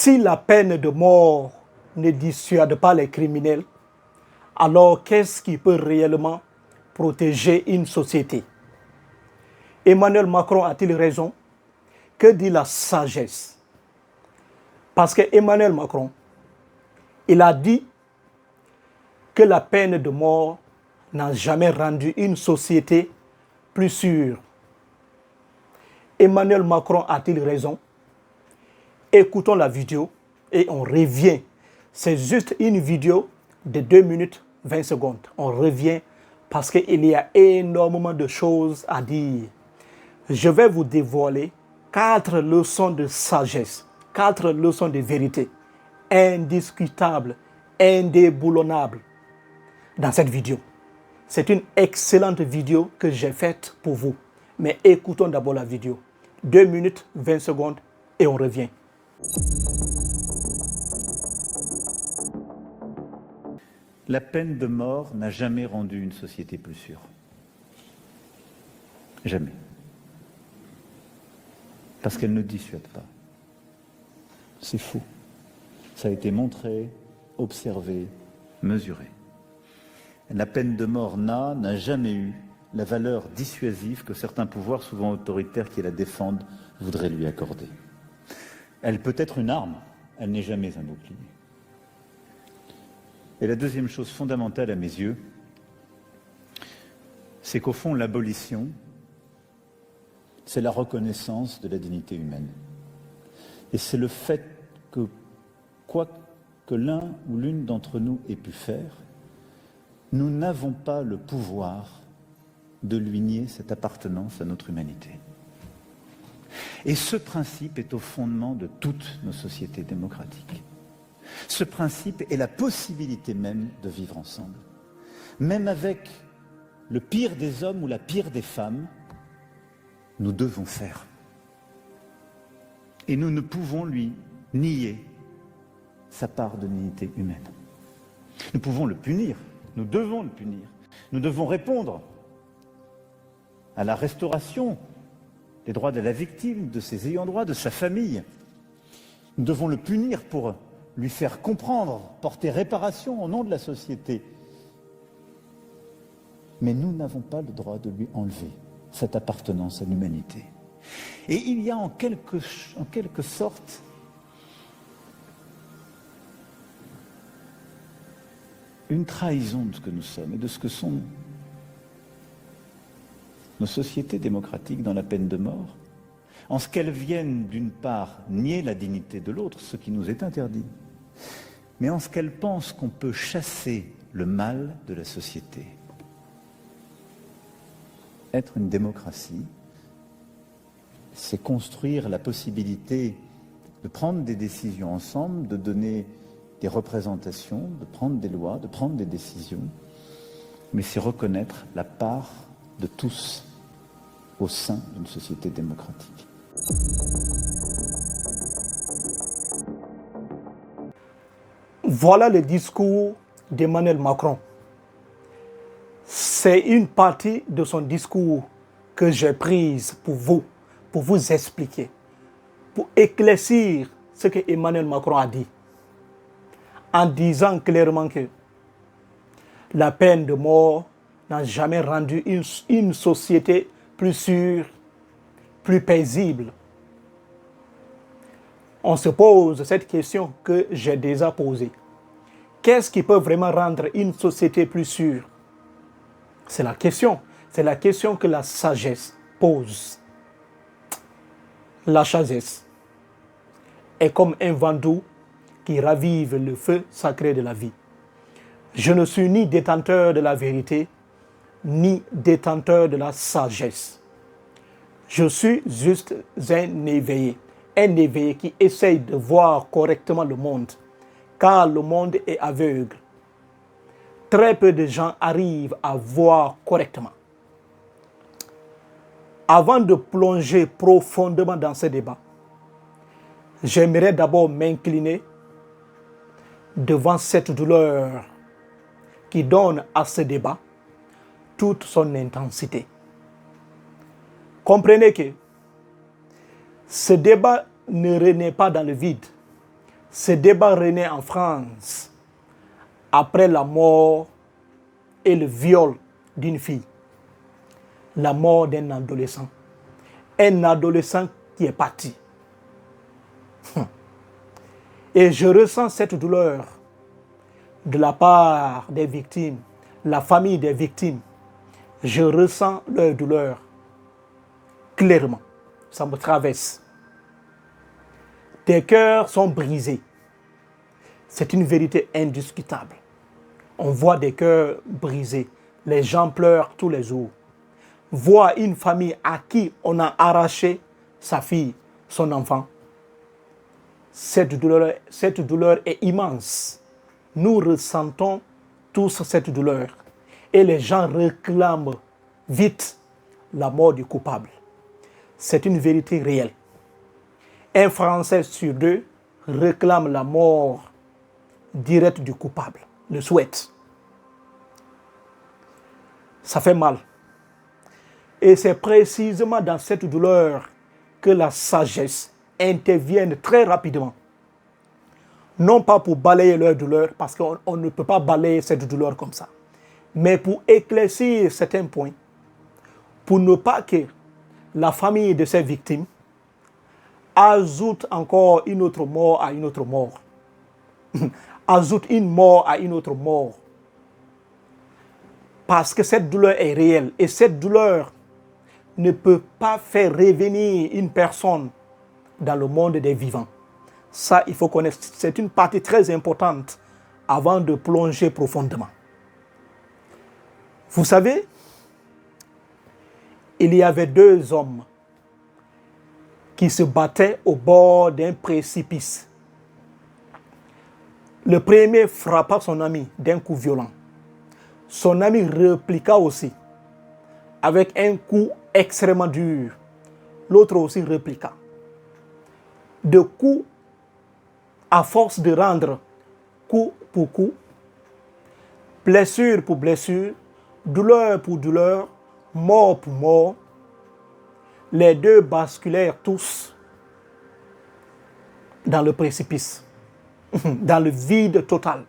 Si la peine de mort ne dissuade pas les criminels, alors qu'est-ce qui peut réellement protéger une société? Emmanuel Macron a-t-il raison? Que dit la sagesse? Parce que Emmanuel Macron, il a dit que la peine de mort n'a jamais rendu une société plus sûre. Emmanuel Macron a-t-il raison? Écoutons la vidéo et on revient. C'est juste une vidéo de 2 minutes 20 secondes. On revient parce qu'il y a énormément de choses à dire. Je vais vous dévoiler 4 leçons de sagesse, 4 leçons de vérité, indiscutables, indéboulonnables dans cette vidéo. C'est une excellente vidéo que j'ai faite pour vous. Mais écoutons d'abord la vidéo. 2 minutes 20 secondes et on revient. La peine de mort n'a jamais rendu une société plus sûre. Jamais. Parce qu'elle ne dissuade pas. C'est fou. Ça a été montré, observé, mesuré. La peine de mort n'a jamais eu la valeur dissuasive que certains pouvoirs, souvent autoritaires, qui la défendent, voudraient lui accorder. Elle peut être une arme, elle n'est jamais un bouclier. Et la deuxième chose fondamentale à mes yeux, c'est qu'au fond, l'abolition, c'est la reconnaissance de la dignité humaine. Et c'est le fait que, quoi que l'un ou l'une d'entre nous ait pu faire, nous n'avons pas le pouvoir de lui nier cette appartenance à notre humanité. Et ce principe est au fondement de toutes nos sociétés démocratiques. Ce principe est la possibilité même de vivre ensemble. Même avec le pire des hommes ou la pire des femmes, nous devons faire. Et nous ne pouvons lui nier sa part de dignité humaine. Nous pouvons le punir, nous devons le punir. Nous devons répondre à la restauration des droits de la victime, de ses ayants droit, de sa famille. Nous devons le punir pour lui faire comprendre, porter réparation au nom de la société. Mais nous n'avons pas le droit de lui enlever cette appartenance à l'humanité. Et il y a en quelque sorte une trahison de ce que nous sommes et de ce que sont nos sociétés démocratiques dans la peine de mort, en ce qu'elles viennent d'une part nier la dignité de l'autre, ce qui nous est interdit, mais en ce qu'elles pensent qu'on peut chasser le mal de la société. Être une démocratie, c'est construire la possibilité de prendre des décisions ensemble, de donner des représentations, de prendre des lois, de prendre des décisions, mais c'est reconnaître la part de tous au sein d'une société démocratique. Voilà le discours d'Emmanuel Macron. C'est une partie de son discours que j'ai prise pour vous expliquer, pour éclaircir ce que Emmanuel Macron a dit, en disant clairement que la peine de mort n'a jamais rendu une société plus sûre, plus paisible. On se pose cette question que j'ai déjà posée. Qu'est-ce qui peut vraiment rendre une société plus sûre? C'est la question que la sagesse pose. La sagesse est comme un vent doux qui ravive le feu sacré de la vie. Je ne suis ni détenteur de la vérité, ni détenteur de la sagesse. Je suis juste un éveillé qui essaye de voir correctement le monde, car le monde est aveugle. Très peu de gens arrivent à voir correctement. Avant de plonger profondément dans ce débat, j'aimerais d'abord m'incliner devant cette douleur qui donne à ce débat toute son intensité. Comprenez que ce débat ne renaît pas dans le vide. Ce débat renaît en France après la mort et le viol d'une fille. La mort d'un adolescent. Un adolescent qui est parti. Et je ressens cette douleur de la part des victimes, la famille des victimes. Je ressens leur douleur clairement. Ça me traverse. Des cœurs sont brisés. C'est une vérité indiscutable. On voit des cœurs brisés. Les gens pleurent tous les jours. Voir une famille à qui on a arraché sa fille, son enfant. Cette douleur est immense. Nous ressentons tous cette douleur. Et les gens réclament vite la mort du coupable. C'est une vérité réelle. Un Français sur deux réclame la mort directe du coupable, le souhaite. Ça fait mal. Et c'est précisément dans cette douleur que la sagesse intervient très rapidement. Non pas pour balayer leur douleur, parce qu'on ne peut pas balayer cette douleur comme ça, mais pour éclaircir certains points, pour ne pas que la famille de ces victimes ajoute encore une autre mort à une autre mort. Ajoute une mort à une autre mort. Parce que cette douleur est réelle. Et cette douleur ne peut pas faire revenir une personne dans le monde des vivants. Ça, il faut connaître. C'est une partie très importante avant de plonger profondément. Vous savez, il y avait deux hommes qui se battaient au bord d'un précipice. Le premier frappa son ami d'un coup violent. Son ami répliqua aussi avec un coup extrêmement dur. L'autre aussi répliqua. De coup, à force de rendre coup pour coup, blessure pour blessure, douleur pour douleur, mort pour mort, les deux basculèrent tous dans le précipice, dans le vide total.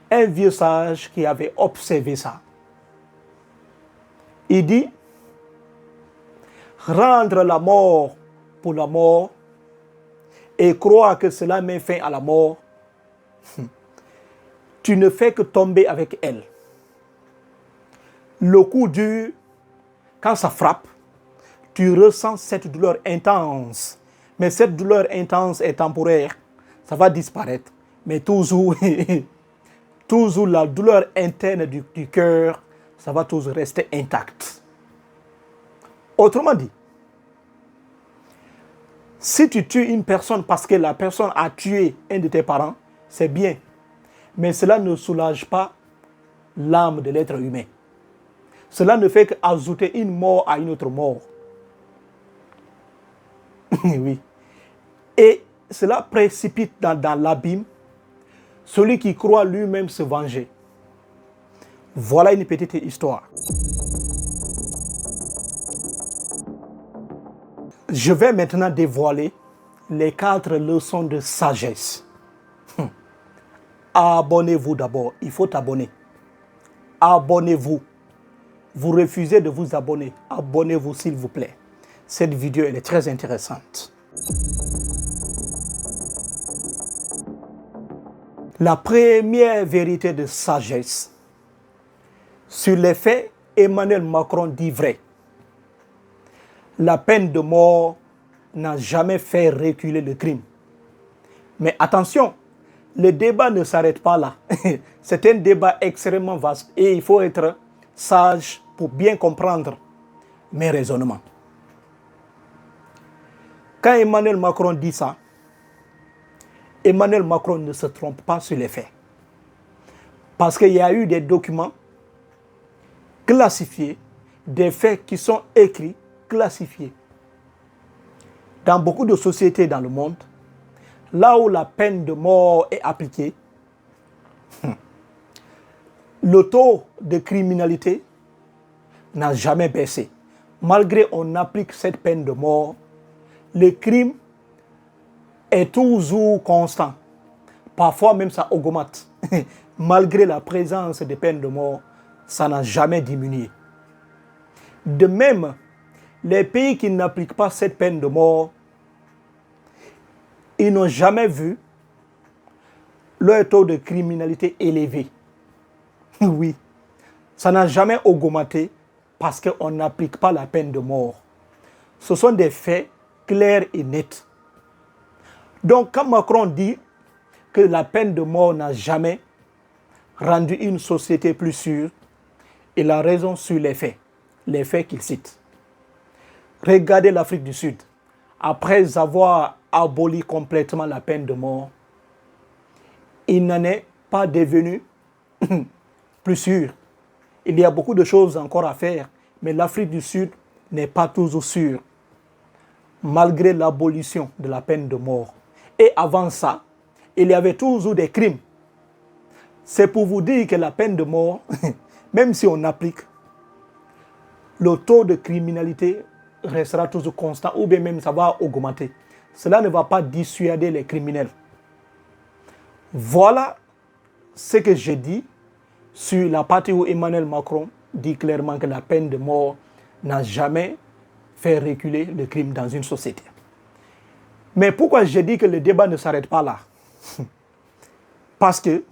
Un vieux sage qui avait observé ça, il dit, rendre la mort pour la mort et croire que cela met fin à la mort, tu ne fais que tomber avec elle. Le coup dur, quand ça frappe, tu ressens cette douleur intense. Mais cette douleur intense est temporaire. Ça va disparaître. Mais toujours, toujours la douleur interne du cœur, ça va toujours rester intacte. Autrement dit, si tu tues une personne parce que la personne a tué un de tes parents, c'est bien. Mais cela ne soulage pas l'âme de l'être humain. Cela ne fait qu'ajouter une mort à une autre mort. Oui. Et cela précipite dans l'abîme celui qui croit lui-même se venger. Voilà une petite histoire. Je vais maintenant dévoiler les 4 leçons de sagesse. Abonnez-vous d'abord. Il faut t'abonner. Abonnez-vous. Vous refusez de vous abonner. Abonnez-vous s'il vous plaît. Cette vidéo elle est très intéressante. La première vérité de sagesse. Sur les faits, Emmanuel Macron dit vrai. La peine de mort n'a jamais fait reculer le crime. Mais attention, le débat ne s'arrête pas là. C'est un débat extrêmement vaste et il faut être sage pour bien comprendre mes raisonnements. Quand Emmanuel Macron dit ça, Emmanuel Macron ne se trompe pas sur les faits. Parce qu'il y a eu des documents classifiés, des faits qui sont écrits, classifiés. Dans beaucoup de sociétés dans le monde, là où la peine de mort est appliquée, le taux de criminalité n'a jamais baissé. Malgré qu'on applique cette peine de mort, les crimes est toujours constant. Parfois même ça augmente. Malgré la présence des peines de mort, ça n'a jamais diminué. De même, les pays qui n'appliquent pas cette peine de mort, ils n'ont jamais vu leur taux de criminalité élevé. Oui, ça n'a jamais augmenté parce qu'on n'applique pas la peine de mort. Ce sont des faits clairs et nets. Donc, quand Macron dit que la peine de mort n'a jamais rendu une société plus sûre, il a raison sur les faits qu'il cite. Regardez l'Afrique du Sud. Après avoir aboli complètement la peine de mort, il n'en est pas devenu plus sûr. Il y a beaucoup de choses encore à faire, mais l'Afrique du Sud n'est pas toujours sûre, malgré l'abolition de la peine de mort. Et avant ça, il y avait toujours des crimes. C'est pour vous dire que la peine de mort, même si on applique, le taux de criminalité restera toujours constant ou bien même ça va augmenter. Cela ne va pas dissuader les criminels. Voilà ce que j'ai dit sur la partie où Emmanuel Macron dit clairement que la peine de mort n'a jamais fait reculer le crime dans une société. Mais pourquoi j'ai dit que le débat ne s'arrête pas là? Parce que,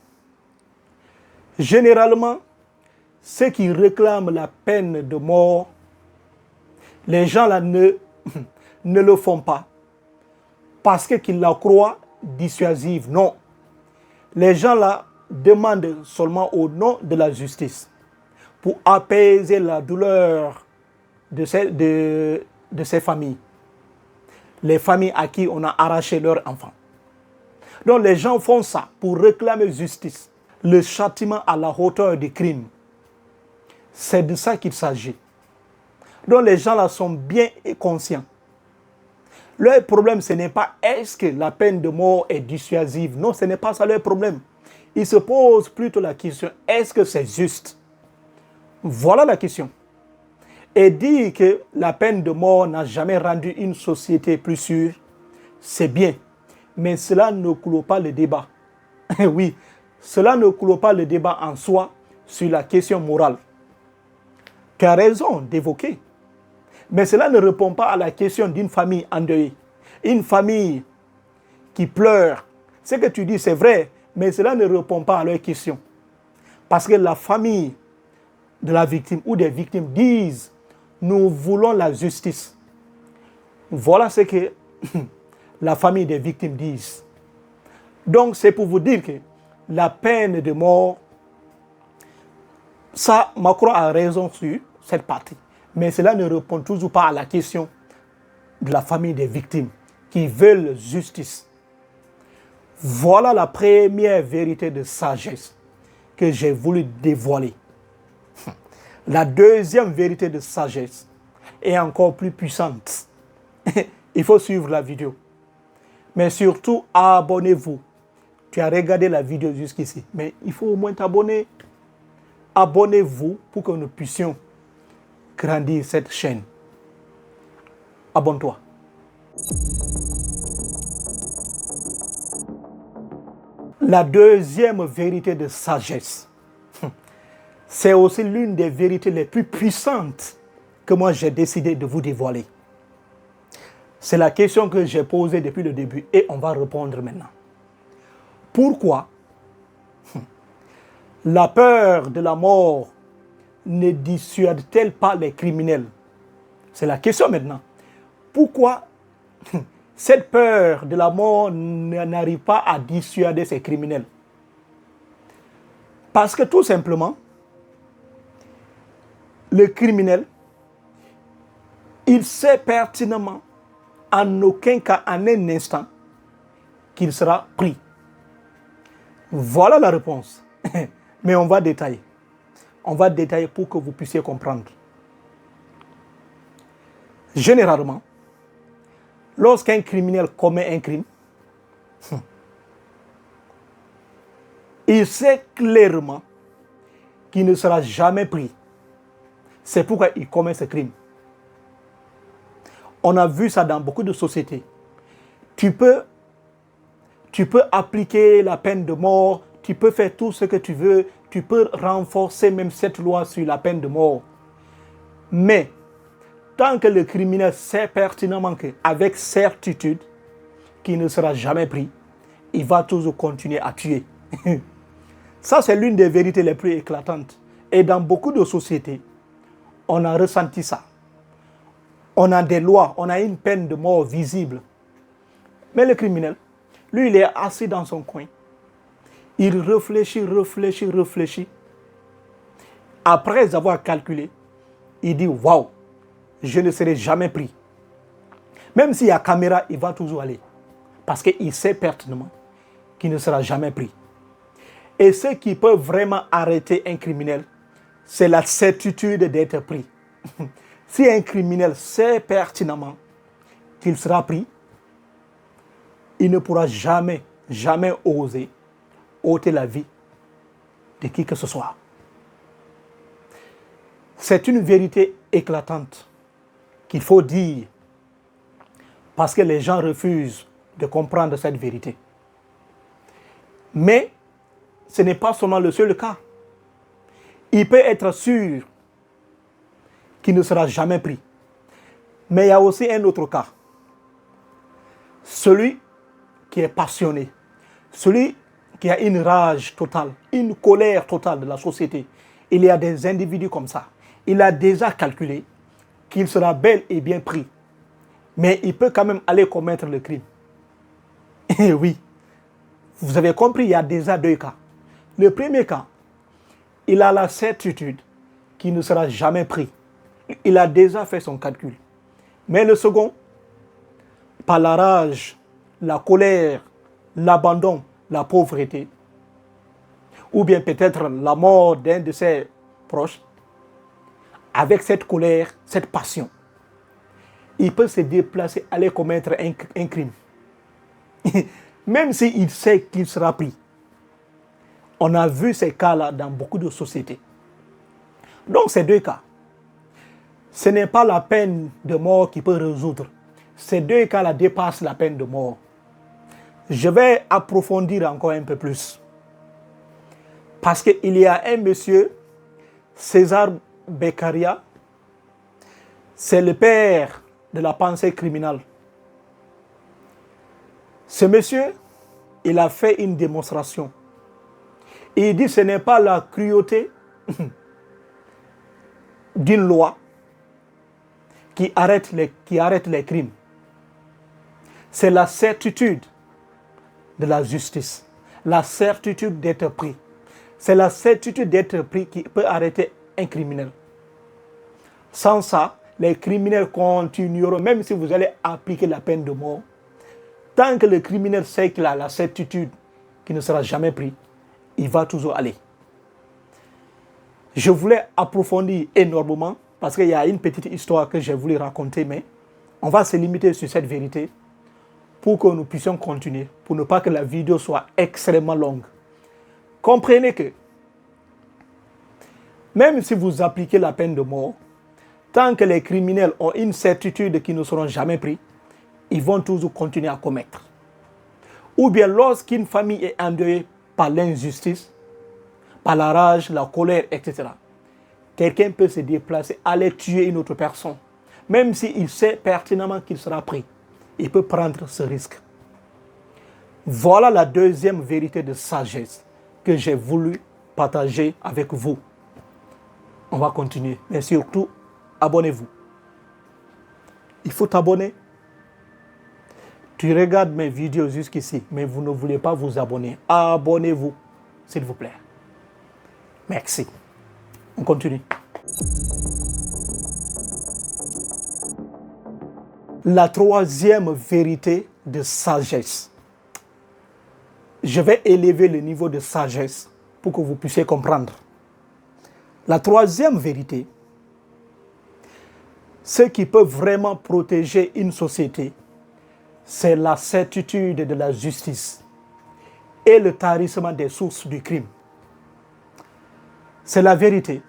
généralement, ceux qui réclament la peine de mort, les gens là ne le font pas parce qu'ils la croient dissuasive. Non. Les gens là demandent seulement au nom de la justice pour apaiser la douleur de ces familles. Les familles à qui on a arraché leurs enfants. Donc les gens font ça pour réclamer justice. Le châtiment à la hauteur du crime. C'est de ça qu'il s'agit. Donc les gens là sont bien conscients. Leur problème, ce n'est pas est-ce que la peine de mort est dissuasive. Non, ce n'est pas ça leur problème. Ils se posent plutôt la question, est-ce que c'est juste? Voilà la question. Et dire que la peine de mort n'a jamais rendu une société plus sûre, c'est bien. Mais cela ne clôt pas le débat. Oui, cela ne clôt pas le débat en soi sur la question morale. Tu as raison d'évoquer. Mais cela ne répond pas à la question d'une famille endeuillée. Une famille qui pleure. Ce que tu dis, c'est vrai, mais cela ne répond pas à leur question. Parce que la famille de la victime ou des victimes disent « Nous voulons la justice ». Voilà ce que la famille des victimes disent. Donc, c'est pour vous dire que la peine de mort, ça, Macron a raison sur cette partie. Mais cela ne répond toujours pas à la question de la famille des victimes qui veulent justice. Voilà la première vérité de sagesse que j'ai voulu dévoiler. La deuxième vérité de sagesse est encore plus puissante. Il faut suivre la vidéo. Mais surtout, abonnez-vous. Tu as regardé la vidéo jusqu'ici, mais il faut au moins t'abonner. Abonnez-vous pour que nous puissions grandir cette chaîne. Abonne-toi. La deuxième vérité de sagesse, c'est aussi l'une des vérités les plus puissantes que moi j'ai décidé de vous dévoiler. C'est la question que j'ai posée depuis le début et on va répondre maintenant. Pourquoi la peur de la mort ne dissuade-t-elle pas les criminels? C'est la question maintenant. Pourquoi cette peur de la mort n'arrive pas à dissuader ces criminels? Parce que tout simplement, le criminel, il sait pertinemment, en aucun cas, en un instant, qu'il sera pris. Voilà la réponse. Mais on va détailler. On va détailler pour que vous puissiez comprendre. Généralement, lorsqu'un criminel commet un crime, il sait clairement qu'il ne sera jamais pris. C'est pourquoi il commet ce crime. On a vu ça dans beaucoup de sociétés. Tu peux tu peux appliquer la peine de mort, tu peux faire tout ce que tu veux, tu peux renforcer même cette loi sur la peine de mort. Mais, tant que le criminel sait pertinemment qu'avec certitude, qu'il ne sera jamais pris, il va toujours continuer à tuer. Ça, c'est l'une des vérités les plus éclatantes. Et dans beaucoup de sociétés, on a ressenti ça. On a des lois, on a une peine de mort visible. Mais le criminel, lui, il est assis dans son coin. Il réfléchit. Après avoir calculé, il dit, waouh, je ne serai jamais pris. Même s'il y a caméra, il va toujours aller. Parce qu'il sait pertinemment qu'il ne sera jamais pris. Et ce qui peut vraiment arrêter un criminel, c'est la certitude d'être pris. Si un criminel sait pertinemment qu'il sera pris, il ne pourra jamais oser ôter la vie de qui que ce soit. C'est une vérité éclatante qu'il faut dire parce que les gens refusent de comprendre cette vérité. Mais ce n'est pas seulement le seul cas. Il peut être sûr qu'il ne sera jamais pris. Mais il y a aussi un autre cas. Celui qui est passionné, celui qui a une rage totale, une colère totale de la société. Il y a des individus comme ça. Il a déjà calculé qu'il sera bel et bien pris. Mais il peut quand même aller commettre le crime. Et oui, vous avez compris, il y a déjà deux cas. Le premier cas, il a la certitude qu'il ne sera jamais pris. Il a déjà fait son calcul. Mais le second, par la rage, la colère, l'abandon, la pauvreté, ou bien peut-être la mort d'un de ses proches, avec cette colère, cette passion, il peut se déplacer, aller commettre un crime. Même s'il sait qu'il sera pris. On a vu ces cas-là dans beaucoup de sociétés. Donc ces deux cas, ce n'est pas la peine de mort qui peut résoudre. Ces deux cas-là dépassent la peine de mort. Je vais approfondir encore un peu plus. Parce qu'il y a un monsieur, César Beccaria, c'est le père de la pensée criminelle. Ce monsieur, il a fait une démonstration. Et il dit que ce n'est pas la cruauté d'une loi qui arrête les crimes. C'est la certitude de la justice, la certitude d'être pris. C'est la certitude d'être pris qui peut arrêter un criminel. Sans ça, les criminels continueront, même si vous allez appliquer la peine de mort. Tant que le criminel sait qu'il a la certitude qu'il ne sera jamais pris, il va toujours aller. Je voulais approfondir énormément parce qu'il y a une petite histoire que j'ai voulu raconter, mais on va se limiter sur cette vérité pour que nous puissions continuer, pour ne pas que la vidéo soit extrêmement longue. Comprenez que même si vous appliquez la peine de mort, tant que les criminels ont une certitude qu'ils ne seront jamais pris, ils vont toujours continuer à commettre. Ou bien lorsqu'une famille est endeuillée par l'injustice, par la rage, la colère, etc., quelqu'un peut se déplacer, aller tuer une autre personne, même s'il sait pertinemment qu'il sera pris. Il peut prendre ce risque. Voilà la deuxième vérité de sagesse que j'ai voulu partager avec vous. On va continuer, mais surtout, abonnez-vous. Il faut t'abonner. Tu regardes mes vidéos jusqu'ici, mais vous ne voulez pas vous abonner. Abonnez-vous, s'il vous plaît. Merci. On continue. La troisième vérité de sagesse. Je vais élever le niveau de sagesse pour que vous puissiez comprendre. La troisième vérité, ce qui peut vraiment protéger une société, c'est la certitude de la justice et le tarissement des sources du crime. C'est la vérité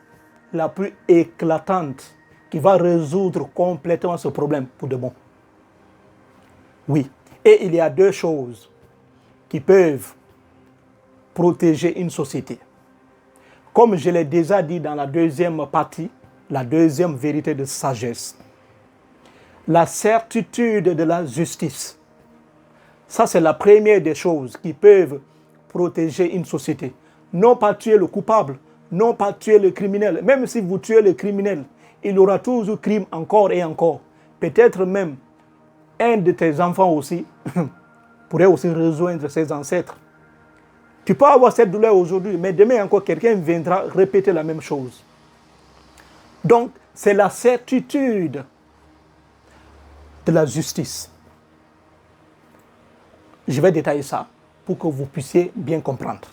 la plus éclatante qui va résoudre complètement ce problème pour de bon. Oui, et il y a deux choses qui peuvent protéger une société. Comme je l'ai déjà dit dans la deuxième partie, la deuxième vérité de sagesse, la certitude de la justice. Ça, c'est la première des choses qui peuvent protéger une société. Non pas tuer le coupable, non pas tuer le criminel. Même si vous tuez le criminel, il y aura toujours crime encore et encore. Peut-être même un de tes enfants aussi pourrait aussi rejoindre ses ancêtres. Tu peux avoir cette douleur aujourd'hui, mais demain encore, quelqu'un viendra répéter la même chose. Donc, c'est la certitude de la justice. Je vais détailler ça pour que vous puissiez bien comprendre.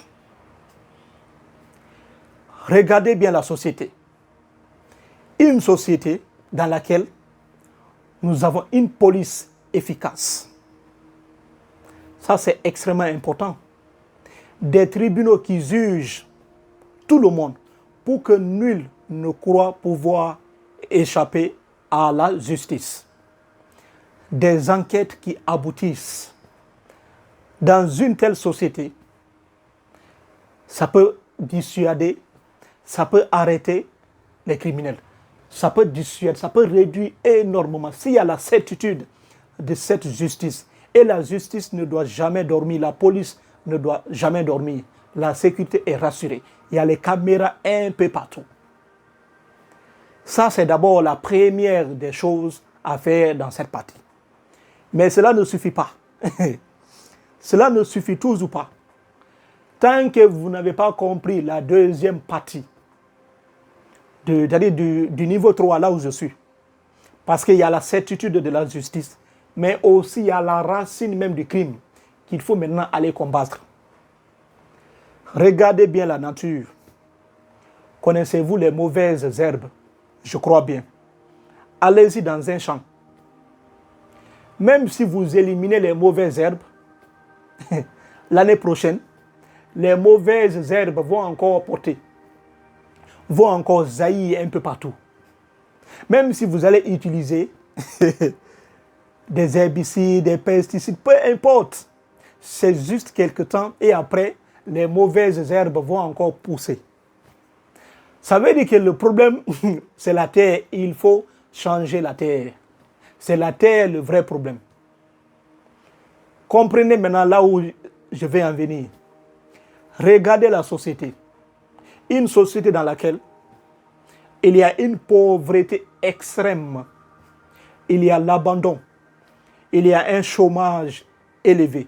Regardez bien la société. Une société dans laquelle nous avons une police efficace. Ça, c'est extrêmement important. Des tribunaux qui jugent tout le monde pour que nul ne croit pouvoir échapper à la justice. Des enquêtes qui aboutissent. Dans une telle société, ça peut dissuader, ça peut arrêter les criminels. Ça peut dissuader, ça peut réduire énormément. S'il y a la certitude de cette justice, et la justice ne doit jamais dormir, la police ne doit jamais dormir, la sécurité est rassurée. Il y a les caméras un peu partout. Ça, c'est d'abord la première des choses à faire dans cette partie. Mais cela ne suffit pas. Cela ne suffit toujours pas. Tant que vous n'avez pas compris la deuxième partie, du niveau 3, là où je suis. Parce qu'il y a la certitude de la justice, mais aussi il y a la racine même du crime qu'il faut maintenant aller combattre. Regardez bien la nature. Connaissez-vous les mauvaises herbes? Je crois bien. Allez-y dans un champ. Même si vous éliminez les mauvaises herbes, l'année prochaine, les mauvaises herbes vont encore porter, vont encore jaillir un peu partout. Même si vous allez utiliser des herbicides, des pesticides, peu importe. C'est juste quelque temps et après, les mauvaises herbes vont encore pousser. Ça veut dire que le problème, c'est la terre. Il faut changer la terre. C'est la terre le vrai problème. Comprenez maintenant là où je vais en venir. Regardez la société. Une société dans laquelle il y a une pauvreté extrême. Il y a l'abandon. Il y a un chômage élevé.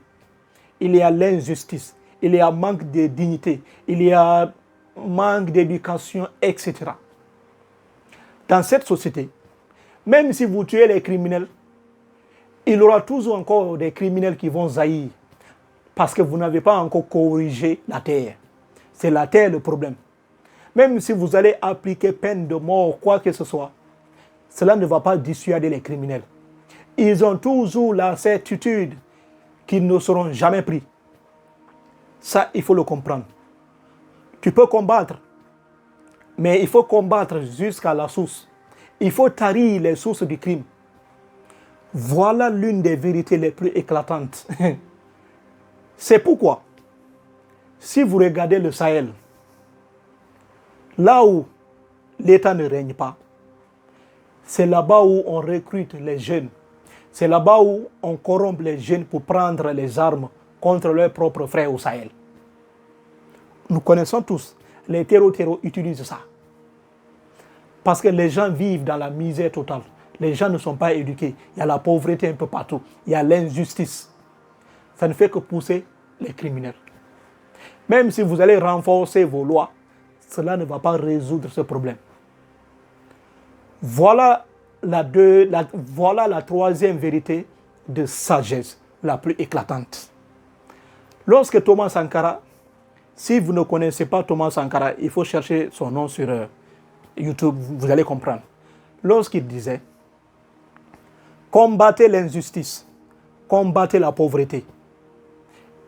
Il y a l'injustice. Il y a manque de dignité. Il y a manque d'éducation, etc. Dans cette société, même si vous tuez les criminels, il y aura toujours encore des criminels qui vont jaillir parce que vous n'avez pas encore corrigé la terre. C'est la terre le problème. Même si vous allez appliquer peine de mort, quoi que ce soit, cela ne va pas dissuader les criminels. Ils ont toujours la certitude qu'ils ne seront jamais pris. Ça, il faut le comprendre. Tu peux combattre, mais il faut combattre jusqu'à la source. Il faut tarir les sources du crime. Voilà l'une des vérités les plus éclatantes. C'est pourquoi, si vous regardez le Sahel, là où l'État ne règne pas, c'est là-bas où on recrute les jeunes. C'est là-bas où on corrompt les jeunes pour prendre les armes contre leurs propres frères au Sahel. Nous connaissons tous, les terreaux utilisent ça. Parce que les gens vivent dans la misère totale. Les gens ne sont pas éduqués. Il y a la pauvreté un peu partout. Il y a l'injustice. Ça ne fait que pousser les criminels. Même si vous allez renforcer vos lois, cela ne va pas résoudre ce problème. Voilà la troisième vérité de sagesse, la plus éclatante. Lorsque Thomas Sankara, si vous ne connaissez pas Thomas Sankara, il faut chercher son nom sur YouTube, vous allez comprendre. Lorsqu'il disait, combattez l'injustice, combattez la pauvreté,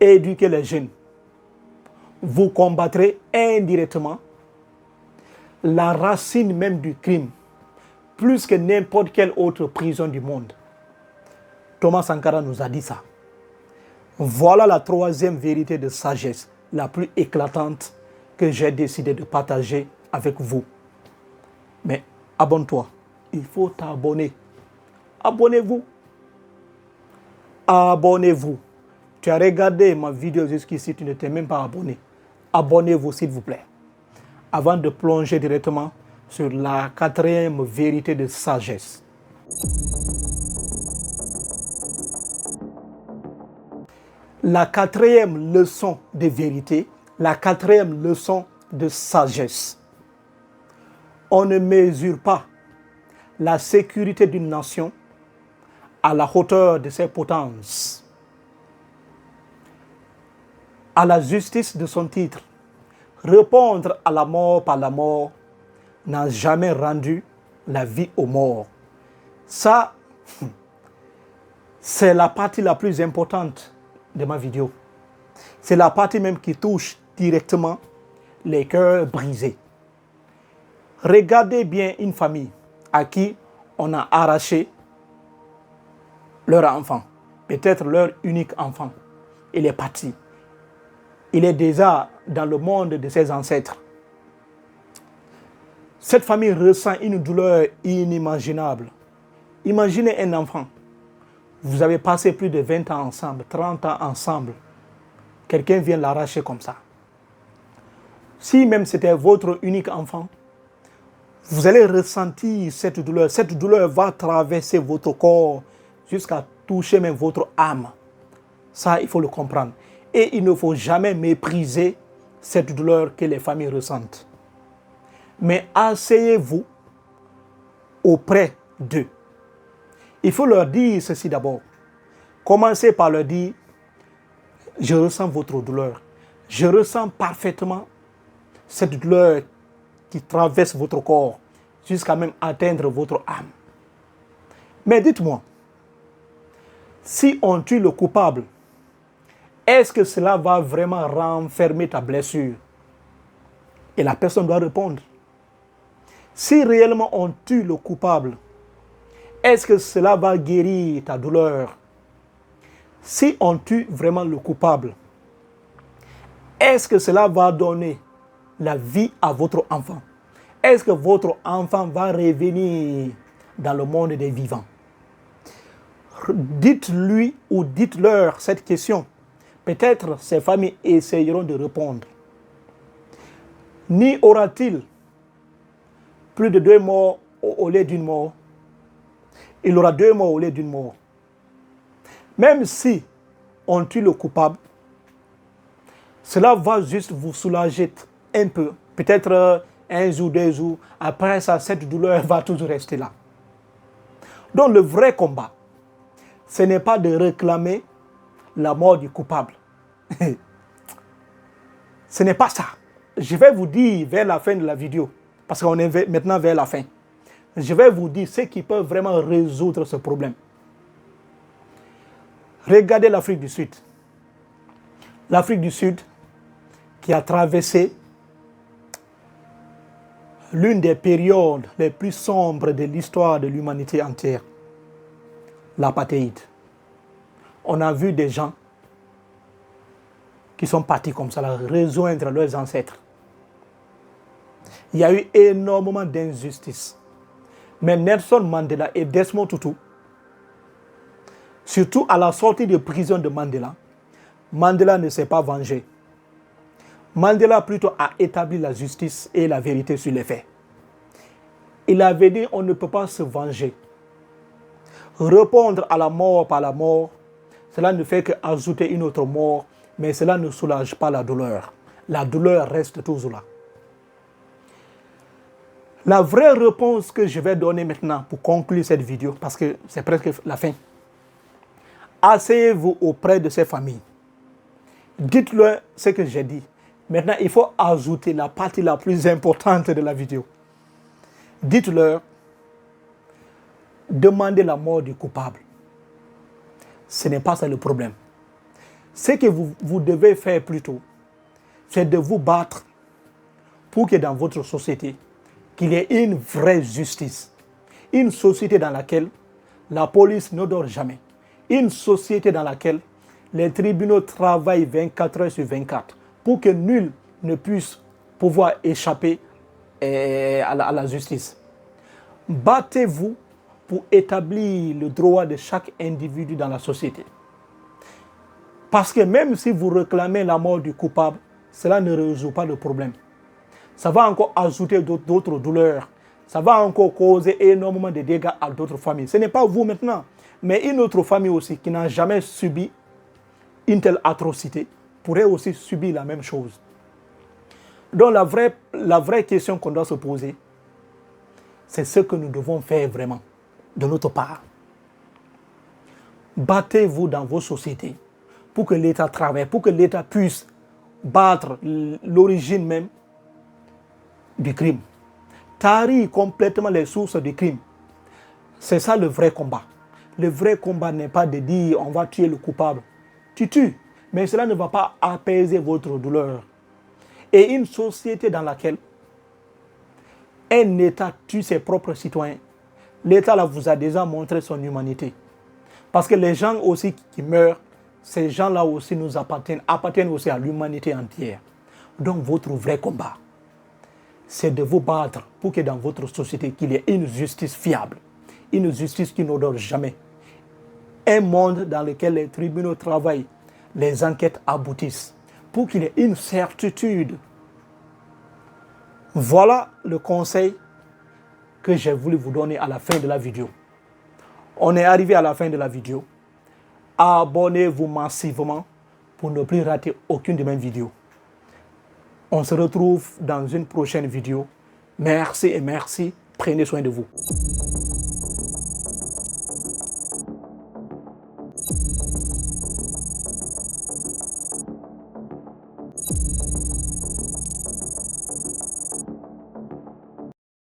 éduquez les jeunes, vous combattrez indirectement la racine même du crime, plus que n'importe quelle autre prison du monde. Thomas Sankara nous a dit ça. Voilà la troisième vérité de sagesse, la plus éclatante que j'ai décidé de partager avec vous. Mais abonne-toi. Il faut t'abonner. Abonnez-vous. Abonnez-vous. Tu as regardé ma vidéo jusqu'ici, tu ne t'es même pas abonné. Abonnez-vous s'il vous plaît. Avant de plonger directement sur la quatrième vérité de sagesse. La quatrième leçon de vérité, la quatrième leçon de sagesse. On ne mesure pas la sécurité d'une nation à la hauteur de ses potences, à la justice de son titre. Répondre à la mort par la mort n'a jamais rendu la vie aux morts. Ça, c'est la partie la plus importante de ma vidéo. C'est la partie même qui touche directement les cœurs brisés. Regardez bien une famille à qui on a arraché leur enfant, peut-être leur unique enfant. Il est parti. Il est déjà dans le monde de ses ancêtres. Cette famille ressent une douleur inimaginable. Imaginez un enfant. Vous avez passé plus de 20 ans ensemble, 30 ans ensemble. Quelqu'un vient l'arracher comme ça. Si même c'était votre unique enfant, vous allez ressentir cette douleur. Cette douleur va traverser votre corps jusqu'à toucher même votre âme. Ça, il faut le comprendre. Et il ne faut jamais mépriser cette douleur que les familles ressentent. Mais asseyez-vous auprès d'eux. Il faut leur dire ceci d'abord. Commencez par leur dire, je ressens votre douleur. Je ressens parfaitement cette douleur qui traverse votre corps jusqu'à même atteindre votre âme. Mais dites-moi, si on tue le coupable, est-ce que cela va vraiment renfermer ta blessure? Et la personne doit répondre. Si réellement on tue le coupable, est-ce que cela va guérir ta douleur? Si on tue vraiment le coupable, est-ce que cela va donner la vie à votre enfant? Est-ce que votre enfant va revenir dans le monde des vivants? Dites-lui ou dites-leur cette question. Peut-être ces familles essayeront de répondre. N'y aura-t-il plus de 2 morts au lieu d'une mort? Il y aura 2 morts au lieu d'une mort. Même si on tue le coupable, cela va juste vous soulager un peu. Peut-être 1 jour, 2 jours. Après ça, cette douleur va toujours rester là. Donc le vrai combat, ce n'est pas de réclamer la mort du coupable. Ce n'est pas ça. Je vais vous dire vers la fin de la vidéo, parce qu'on est maintenant vers la fin. Je vais vous dire ce qui peut vraiment résoudre ce problème. Regardez l'Afrique du Sud. L'Afrique du Sud qui a traversé l'une des périodes les plus sombres de l'histoire de l'humanité entière. L'apartheid. On a vu des gens qui sont partis comme ça, rejoindre leurs ancêtres. Il y a eu énormément d'injustices. Mais Nelson Mandela et Desmond Tutu, surtout à la sortie de prison de Mandela, Mandela ne s'est pas vengé. Mandela plutôt a établi la justice et la vérité sur les faits. Il avait dit on ne peut pas se venger. Répondre à la mort par la mort, cela ne fait qu'ajouter une autre mort, mais cela ne soulage pas la douleur. La douleur reste toujours là. La vraie réponse que je vais donner maintenant pour conclure cette vidéo, parce que c'est presque la fin. Asseyez-vous auprès de ces familles. Dites-leur ce que j'ai dit. Maintenant, il faut ajouter la partie la plus importante de la vidéo. Dites-leur, demandez la mort du coupable. Ce n'est pas ça le problème. Ce que vous devez faire plutôt, c'est de vous battre pour que dans votre société, qu'il y ait une vraie justice. Une société dans laquelle la police ne dort jamais. Une société dans laquelle les tribunaux travaillent 24 heures sur 24 pour que nul ne puisse pouvoir échapper à la justice. Battez-vous pour établir le droit de chaque individu dans la société. Parce que même si vous réclamez la mort du coupable, cela ne résout pas le problème. Ça va encore ajouter d'autres douleurs. Ça va encore causer énormément de dégâts à d'autres familles. Ce n'est pas vous maintenant, mais une autre famille aussi qui n'a jamais subi une telle atrocité pourrait aussi subir la même chose. Donc la vraie question qu'on doit se poser, c'est ce que nous devons faire vraiment de notre part. Battez-vous dans vos sociétés pour que l'État travaille, pour que l'État puisse battre l'origine même du crime. Tarir complètement les sources du crime. C'est ça le vrai combat. Le vrai combat n'est pas de dire on va tuer le coupable. Tu tues, mais cela ne va pas apaiser votre douleur. Et une société dans laquelle un État tue ses propres citoyens, l'État là vous a déjà montré son humanité. Parce que les gens aussi qui meurent, ces gens-là aussi nous appartiennent aussi à l'humanité entière. Donc votre vrai combat, c'est de vous battre pour que dans votre société, qu'il y ait une justice fiable, une justice qui n'odore jamais. Un monde dans lequel les tribunaux travaillent, les enquêtes aboutissent, pour qu'il y ait une certitude. Voilà le conseil que j'ai voulu vous donner à la fin de la vidéo. On est arrivé à la fin de la vidéo. Abonnez-vous massivement pour ne plus rater aucune de mes vidéos. On se retrouve dans une prochaine vidéo. Merci et merci. Prenez soin de vous.